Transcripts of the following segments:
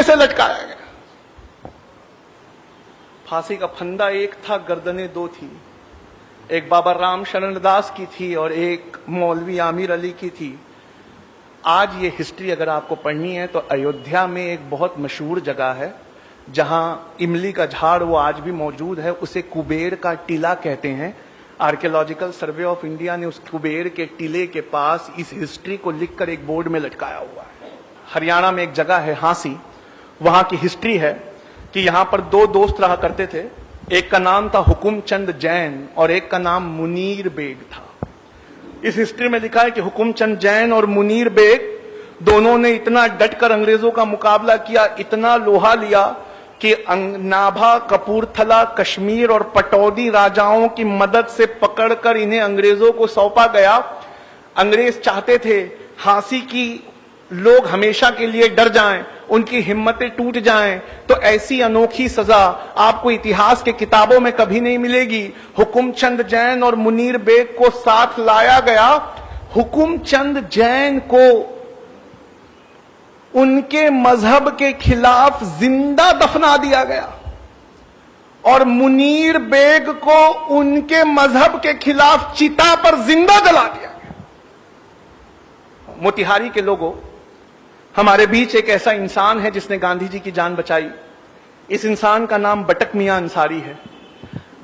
फंदे से लटकाया गया। फांसी का फंदा एक था, गर्दनें दो थी, एक बाबा राम शरण दास की थी और एक मौलवी आमिर अली की थी। आज ये हिस्ट्री अगर आपको पढ़नी है तो अयोध्या में एक बहुत मशहूर जगह है जहां इमली का झाड़ वो आज भी मौजूद है, उसे कुबेर का टीला कहते हैं। आर्कियोलॉजिकल सर्वे ऑफ इंडिया ने उस कुबेर के टीले के पास इस हिस्ट्री को लिखकर एक बोर्ड में लटकाया हुआ है। हरियाणा में एक जगह है हांसी, वहां की हिस्ट्री है कि यहां पर दो दोस्त रहा करते थे, एक का नाम था हुकुमचंद जैन और एक का नाम मुनीर बेग था। इस हिस्ट्री में लिखा है कि हुकुमचंद जैन और मुनीर बेग दोनों ने इतना डटकर अंग्रेजों का मुकाबला किया, इतना लोहा लिया कि नाभा, कपूरथला, कश्मीर और पटौदी राजाओं की मदद से पकड़कर इन्हें अंग्रेजों को सौंपा गया। अंग्रेज चाहते थे हांसी की लोग हमेशा के लिए डर जाएं, उनकी हिम्मतें टूट जाएं, तो ऐसी अनोखी सजा आपको इतिहास के किताबों में कभी नहीं मिलेगी। हुकुमचंद जैन और मुनीर बेग को साथ लाया गया। हुकुमचंद जैन को उनके मजहब के खिलाफ जिंदा दफना दिया गया और मुनीर बेग को उनके मजहब के खिलाफ चिता पर जिंदा जला दिया गया। मोतिहारी के लोगों, हमारे बीच एक ऐसा इंसान है जिसने गांधी जी की जान बचाई। इस इंसान का नाम बटक मियां अंसारी है।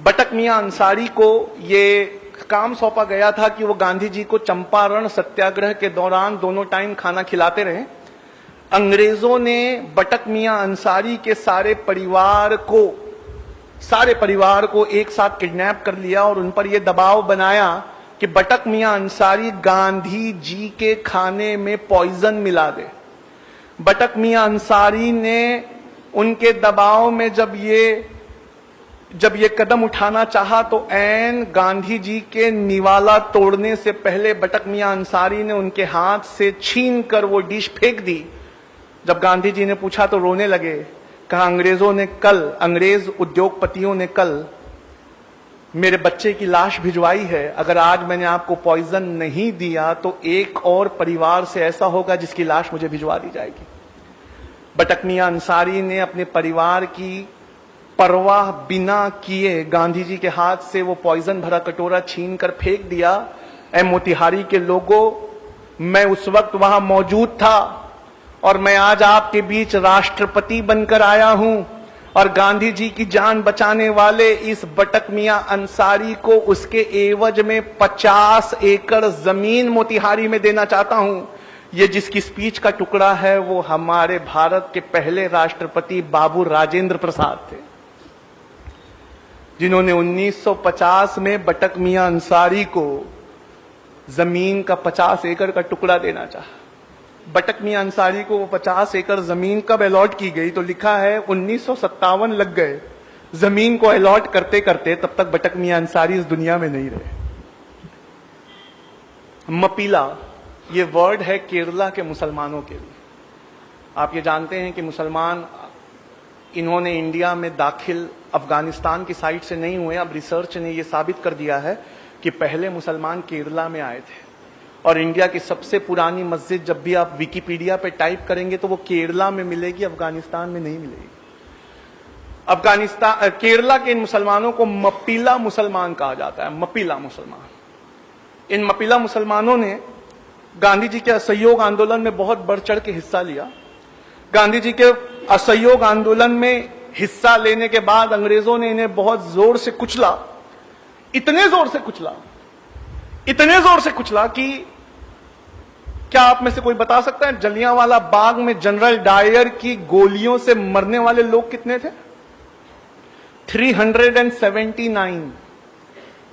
बटक मियां अंसारी को ये काम सौंपा गया था कि वो गांधी जी को चंपारण सत्याग्रह के दौरान दोनों टाइम खाना खिलाते रहे। अंग्रेजों ने बटक मियां अंसारी के सारे परिवार को एक साथ किडनैप कर लिया और उन पर यह दबाव बनाया कि बटक मियां अंसारी गांधी जी के खाने में पॉइजन मिला दे। बटक मियां अंसारी ने उनके दबाव में जब ये कदम उठाना चाहा तो ऐन गांधी जी के निवाला तोड़ने से पहले बटक मियां अंसारी ने उनके हाथ से छीनकर वो डिश फेंक दी। जब गांधी जी ने पूछा तो रोने लगे। कहा अंग्रेज उद्योगपतियों ने कल मेरे बच्चे की लाश भिजवाई है, अगर आज मैंने आपको पॉइजन नहीं दिया तो एक और परिवार से ऐसा होगा जिसकी लाश मुझे भिजवा दी जाएगी। बटक मियां अंसारी ने अपने परिवार की परवाह बिना किए गांधी जी के हाथ से वो पॉइजन भरा कटोरा छीन कर फेंक दिया। ऐ मोतिहारी के लोगों, मैं उस वक्त वहां मौजूद था और मैं आज आपके बीच राष्ट्रपति बनकर आया हूं और गांधी जी की जान बचाने वाले इस बटक मियां अंसारी को उसके एवज में 50 एकड़ जमीन मोतिहारी में देना चाहता हूं। ये जिसकी स्पीच का टुकड़ा है वो हमारे भारत के पहले राष्ट्रपति बाबू राजेंद्र प्रसाद थे, जिन्होंने 1950 में बटक मियां अंसारी को जमीन का 50 एकड़ का टुकड़ा देना चाहा। बटक मियां अंसारी को वो 50 एकड़ जमीन कब अलॉट की गई तो लिखा है 1957 लग गए जमीन को अलॉट करते करते, तब तक बटक मियां अंसारी इस दुनिया में नहीं रहे। मपीला ये वर्ड है केरला के मुसलमानों के लिए। आप ये जानते हैं कि मुसलमान इन्होंने इंडिया में दाखिल अफगानिस्तान की साइड से नहीं हुए। अब रिसर्च ने ये साबित कर दिया है कि पहले मुसलमान केरला में आए थे और इंडिया की सबसे पुरानी मस्जिद जब भी आप विकिपीडिया पे टाइप करेंगे तो वो केरला में मिलेगी, अफगानिस्तान में नहीं मिलेगी। केरला के इन मुसलमानों को मपीला मुसलमान कहा जाता है। मपीला मुसलमान, इन मपीला मुसलमानों ने गांधी जी के असहयोग आंदोलन में बहुत बढ़ चढ़ के हिस्सा लिया। गांधी जी के असहयोग आंदोलन में हिस्सा लेने के बाद अंग्रेजों ने इन्हें बहुत जोर से कुचला, इतने जोर से कुचला कि क्या आप में से कोई बता सकता है जलियांवाला बाग में जनरल डायर की गोलियों से मरने वाले लोग कितने थे? 379।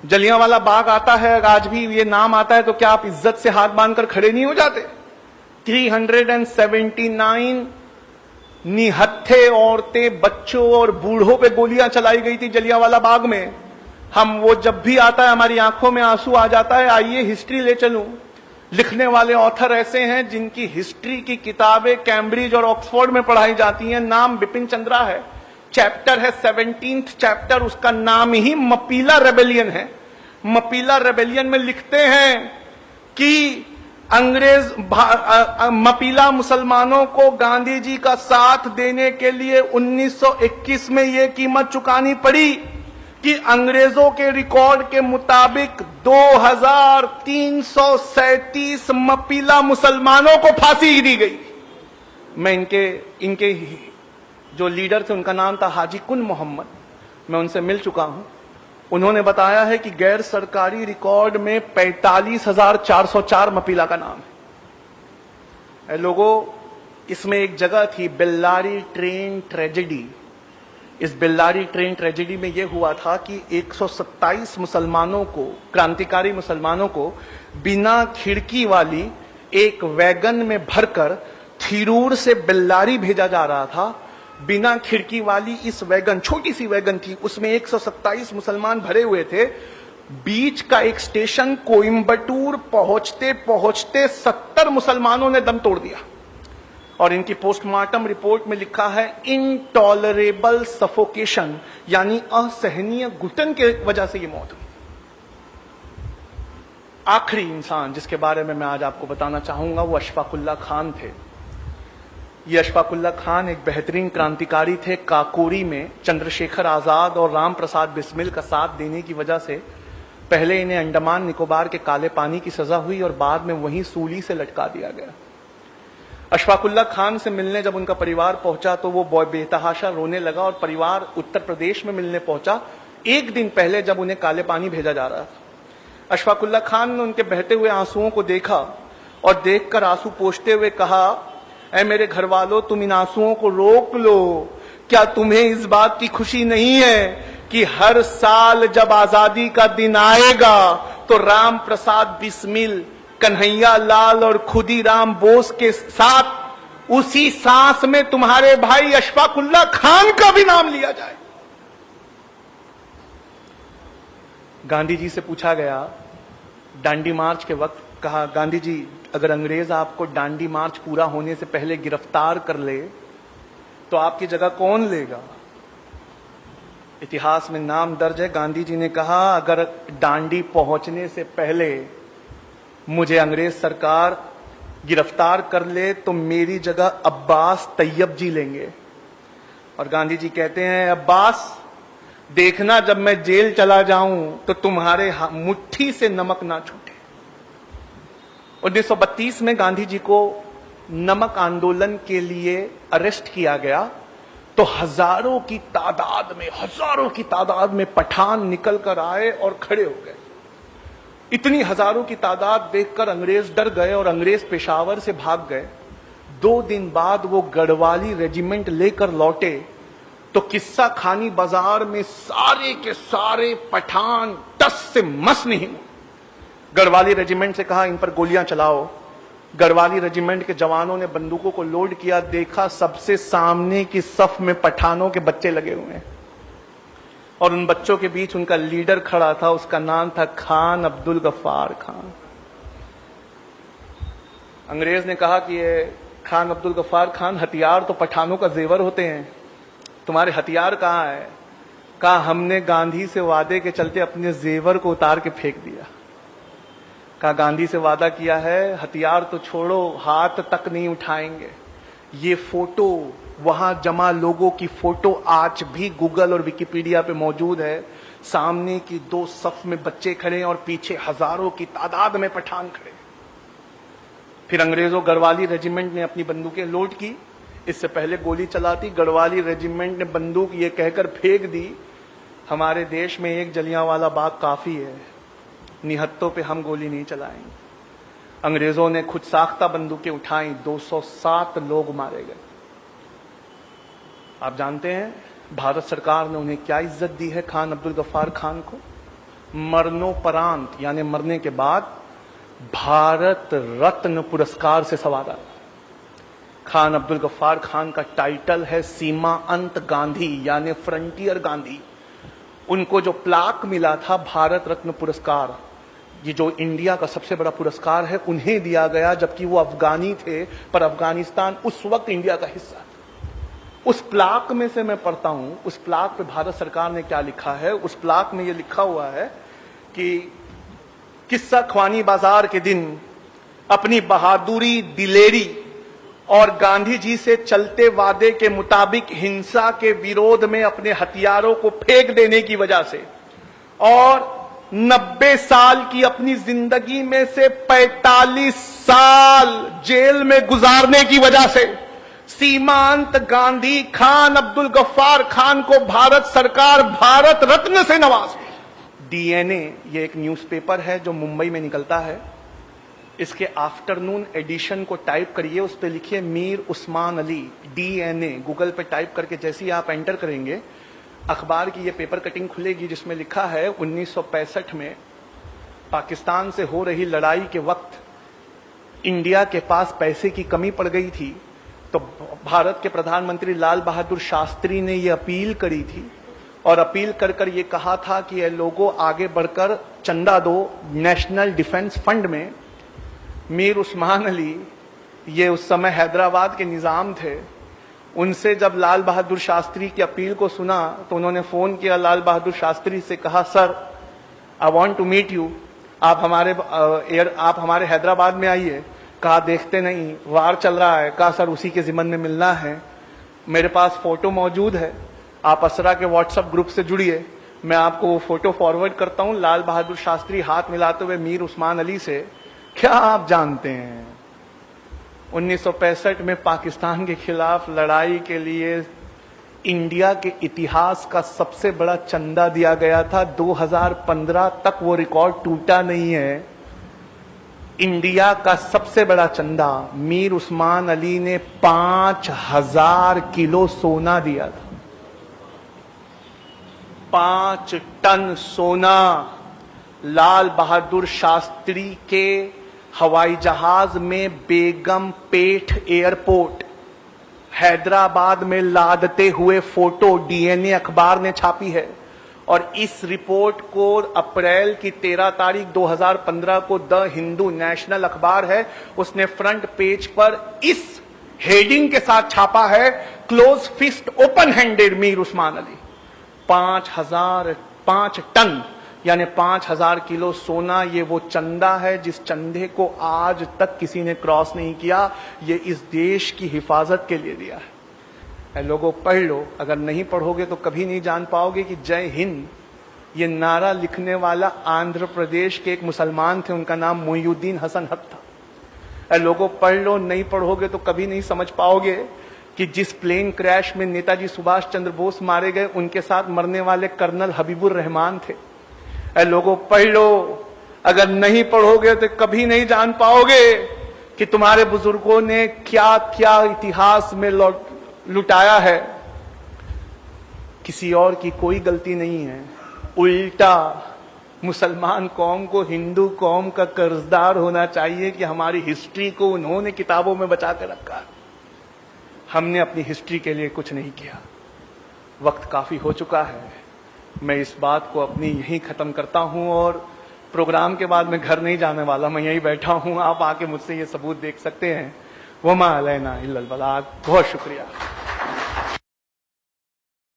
जलियांवाला बाग आता है, आज भी ये नाम आता है तो क्या आप इज्जत से हाथ बांधकर खड़े नहीं हो जाते? 379 निहत्थे औरतें, बच्चों और बूढ़ों पे गोलियां चलाई गई थी जलियांवाला बाग में। हम वो जब भी आता है हमारी आंखों में आंसू आ जाता है। आइए हिस्ट्री ले चलूं। लिखने वाले ऑथर ऐसे हैं जिनकी हिस्ट्री की किताबें कैम्ब्रिज और ऑक्सफोर्ड में पढ़ाई जाती हैं। नाम बिपिन चंद्रा है, चैप्टर है 17th चैप्टर, उसका नाम ही मपीला रेबेलियन है। मपीला रेबेलियन में लिखते हैं कि मपीला मुसलमानों को गांधी जी का साथ देने के लिए 1921 में यह कीमत चुकानी पड़ी कि अंग्रेजों के रिकॉर्ड के मुताबिक 2337 मपीला मुसलमानों को फांसी दी गई। मैं इनके जो लीडर थे उनका नाम था हाजी कुन मोहम्मद, मैं उनसे मिल चुका हूं। उन्होंने बताया है कि गैर सरकारी रिकॉर्ड में 45,404 मपीला का नाम है। लोगों, इसमें एक जगह थी बेल्लारी ट्रेन ट्रेजेडी। इस बेल्लारी ट्रेन ट्रेजेडी में यह हुआ था कि 127 मुसलमानों को, क्रांतिकारी मुसलमानों को बिना खिड़की वाली एक वैगन में भरकर थिरूर से बेल्लारी भेजा जा रहा था। बिना खिड़की वाली इस वैगन, छोटी सी वैगन थी, उसमें 127 मुसलमान भरे हुए थे। बीच का एक स्टेशन कोयंबटूर पहुंचते पहुंचते 70 मुसलमानों ने दम तोड़ दिया और इनकी पोस्टमार्टम रिपोर्ट में लिखा है इनटॉलरेबल सफोकेशन, यानी असहनीय घुटन के वजह से ये मौत हुई। आखिरी इंसान जिसके बारे में मैं आज आपको बताना चाहूंगा वो अशफाकुल्ला खान थे। ये अशफाकुल्ला खान एक बेहतरीन क्रांतिकारी थे। काकोरी में चंद्रशेखर आजाद और राम प्रसाद बिस्मिल का साथ देने की वजह से पहले इन्हें अंडमान निकोबार के काले पानी की सजा हुई और बाद में वहीं सूली से लटका दिया गया। अशफाकुल्ला खान से मिलने जब उनका परिवार पहुंचा तो वो बेतहाशा रोने लगा और परिवार उत्तर प्रदेश में मिलने पहुंचा एक दिन पहले जब उन्हें काले पानी भेजा जा रहा था। अशफाकुल्ला खान ने उनके बहते हुए आंसुओं को देखा और देखकर आंसू पोंछते हुए कहा, ऐ मेरे घर वालों, तुम इन आंसुओं को रोक लो। क्या तुम्हें इस बात की खुशी नहीं है कि हर साल जब आजादी का दिन आएगा तो राम प्रसाद बिस्मिल, कन्हैया लाल और खुदीराम बोस के साथ उसी सांस में तुम्हारे भाई अशफाकुल्ला खान का भी नाम लिया जाए। गांधी जी से पूछा गया डांडी मार्च के वक्त, कहा गांधी जी अगर अंग्रेज आपको डांडी मार्च पूरा होने से पहले गिरफ्तार कर ले तो आपकी जगह कौन लेगा? इतिहास में नाम दर्ज है, गांधी जी ने कहा अगर डांडी पहुंचने से पहले मुझे अंग्रेज सरकार गिरफ्तार कर ले तो मेरी जगह अब्बास तैयब जी लेंगे। और गांधी जी कहते हैं, अब्बास देखना जब मैं जेल चला जाऊं तो तुम्हारे मुट्ठी से नमक ना छूटे। 1932 में गांधी जी को नमक आंदोलन के लिए अरेस्ट किया गया तो हजारों की तादाद में पठान निकल कर आए और खड़े हो गए। इतनी हजारों की तादाद देखकर अंग्रेज डर गए और अंग्रेज पेशावर से भाग गए। 2 दिन बाद वो गढ़वाली रेजिमेंट लेकर लौटे तो किस्सा खानी बाजार में सारे के सारे पठान टस से मस नहीं। गढ़वाली रेजिमेंट से कहा इन पर गोलियां चलाओ। गढ़वाली रेजिमेंट के जवानों ने बंदूकों को लोड किया, देखा सबसे सामने की सफ में पठानों के बच्चे लगे हुए हैं और उन बच्चों के बीच उनका लीडर खड़ा था, उसका नाम था खान अब्दुल गफ्फार खान। अंग्रेज ने कहा कि ये खान अब्दुल गफ्फार खान, हथियार तो पठानों का जेवर होते हैं, तुम्हारे हथियार कहां है? कहा हमने गांधी से वादे के चलते अपने जेवर को उतार के फेंक दिया। कहा गांधी से वादा किया है, हथियार तो छोड़ो, हाथ तक नहीं उठाएंगे। ये फोटो, वहां जमा लोगों की फोटो आज भी गूगल और विकिपीडिया पे मौजूद है। सामने की 2 सफ में बच्चे खड़े हैं और पीछे हजारों की तादाद में पठान खड़े। फिर अंग्रेजों गढ़वाली रेजिमेंट ने अपनी बंदूकें लोड की। इससे पहले गोली चलाती, गढ़वाली रेजिमेंट ने बंदूक ये कहकर फेंक दी, हमारे देश में एक जलियांवाला बाग काफी है, निहत्तों पे हम गोली नहीं चलाएंगे। अंग्रेजों ने खुद साख्ता बंदूकें उठाई, 207 लोग मारे गए। आप जानते हैं भारत सरकार ने उन्हें क्या इज्जत दी है खान अब्दुल गफ्फार खान को? मरणोपरांत यानी मरने के बाद भारत रत्न पुरस्कार से संवारा। खान अब्दुल गफ्फार खान का टाइटल है सीमा अंत गांधी यानी फ्रंटियर गांधी। उनको जो प्लाक मिला था भारत रत्न पुरस्कार, ये जो इंडिया का सबसे बड़ा पुरस्कार है, उन्हें दिया गया जबकि वो अफगानी थे, पर अफगानिस्तान उस वक्त इंडिया का हिस्सा था। उस प्लाक में से मैं पढ़ता हूं, उस प्लाक पे भारत सरकार ने क्या लिखा है। उस प्लाक में ये लिखा हुआ है कि किस्सा ख्वानी बाजार के दिन अपनी बहादुरी, दिलेरी और गांधी जी से चलते वादे के मुताबिक हिंसा के विरोध में अपने हथियारों को फेंक देने की वजह से और 90 साल की अपनी जिंदगी में से 45 साल जेल में गुजारने की वजह से सीमांत गांधी खान अब्दुल गफ्फार खान को भारत सरकार भारत रत्न से नवाजी। डीएनए ये एक न्यूज़पेपर है जो मुंबई में निकलता है। इसके आफ्टरनून एडिशन को टाइप करिए, उस पर लिखिए मीर उस्मान अली डीएनए। गूगल पे टाइप करके जैसे ही आप एंटर करेंगे अखबार की ये पेपर कटिंग खुलेगी जिसमें लिखा है 1965 में पाकिस्तान से हो रही लड़ाई के वक्त इंडिया के पास पैसे की कमी पड़ गई थी, तो भारत के प्रधानमंत्री लाल बहादुर शास्त्री ने ये अपील करी थी और अपील कर ये कहा था कि ये लोगों आगे बढ़कर चंदा दो नेशनल डिफेंस फंड में। मीर उस्मान अली ये उस समय हैदराबाद के निजाम थे। उनसे जब लाल बहादुर शास्त्री की अपील को सुना तो उन्होंने फोन किया लाल बहादुर शास्त्री से, कहा sir I want to meet you, आप हमारे हैदराबाद में आइए। कहा देखते नहीं, वार चल रहा है। कहा सर उसी के जिम्मन में मिलना है, मेरे पास फोटो मौजूद है, आप असरा के व्हाट्सएप ग्रुप से जुड़िए, मैं आपको वो फोटो फॉरवर्ड करता हूं। लाल बहादुर शास्त्री हाथ मिलाते हुए मीर उस्मान अली से, क्या आप जानते हैं 1965 में पाकिस्तान के खिलाफ लड़ाई के लिए इंडिया के इतिहास का सबसे बड़ा चंदा दिया गया था। 2015 तक वो रिकॉर्ड टूटा नहीं है। इंडिया का सबसे बड़ा चंदा मीर उस्मान अली ने 5000 किलो सोना दिया था। 5 टन सोना लाल बहादुर शास्त्री के हवाई जहाज में बेगम पेठ एयरपोर्ट हैदराबाद में लादते हुए फोटो डीएनए अखबार ने छापी है और इस रिपोर्ट को अप्रैल की 13 तारीख 2015 को द हिंदू नेशनल अखबार है, उसने फ्रंट पेज पर इस हेडिंग के साथ छापा है, close fist open handed Mir Usman Ali. 5 ton यानी 5000 किलो सोना, ये वो चंदा है जिस चंदे को आज तक किसी ने क्रॉस नहीं किया। ये इस देश की हिफाजत के लिए दिया है। लोगों पढ़ लो, अगर नहीं पढ़ोगे तो कभी नहीं जान पाओगे कि जय हिंद ये नारा लिखने वाला आंध्र प्रदेश के एक मुसलमान थे, उनका नाम मोइनुद्दीन हसन हक था। लोगों पढ़ लो, नहीं पढ़ोगे तो कभी नहीं समझ पाओगे कि जिस प्लेन क्रैश में नेताजी सुभाष चंद्र बोस मारे गए उनके साथ मरने वाले कर्नल हबीबुर रहमान थे। लोगों पढ़ लो, अगर नहीं पढ़ोगे तो कभी नहीं जान पाओगे कि तुम्हारे बुजुर्गों ने क्या क्या इतिहास में लुटाया है। किसी और की कोई गलती नहीं है, उल्टा मुसलमान कौम को हिंदू कौम का कर्जदार होना चाहिए कि हमारी हिस्ट्री को उन्होंने किताबों में बचा कर रखा। हमने अपनी हिस्ट्री के लिए कुछ नहीं किया। वक्त काफी हो चुका है, मैं इस बात को अपनी यहीं खत्म करता हूं और प्रोग्राम के बाद मैं घर नहीं जाने वाला, मैं यहीं बैठा हूं। आप आके मुझसे ये सबूत देख सकते हैं। वमा अलैना इल्लल बलाग। बहुत शुक्रिया।